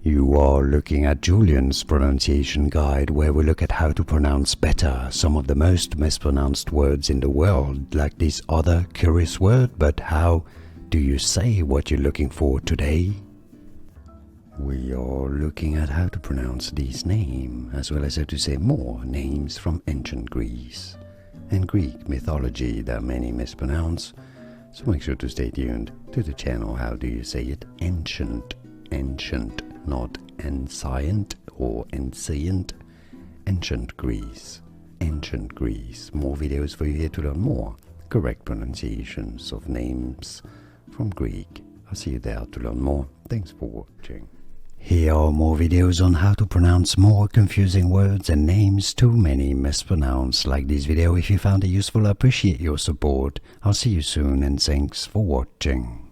You are looking at Julian's pronunciation guide, where we look at how to pronounce better some of the most mispronounced words in the world, like this other curious word. But how do you say what you're looking for today? We are looking at how to pronounce this name, as well as how to say more names from ancient Greece and Greek mythology that many mispronounce. So make sure to stay tuned to the channel. How do you say it? Ancient, not ancient or ancient. Ancient Greece. More videos for you here to learn more correct pronunciations of names from Greek. I'll see you there to learn more. Thanks for watching. Here are more videos on how to pronounce more confusing words and names too many mispronounced. Like this video if you found it useful. I appreciate your support. I'll see you soon and thanks for watching.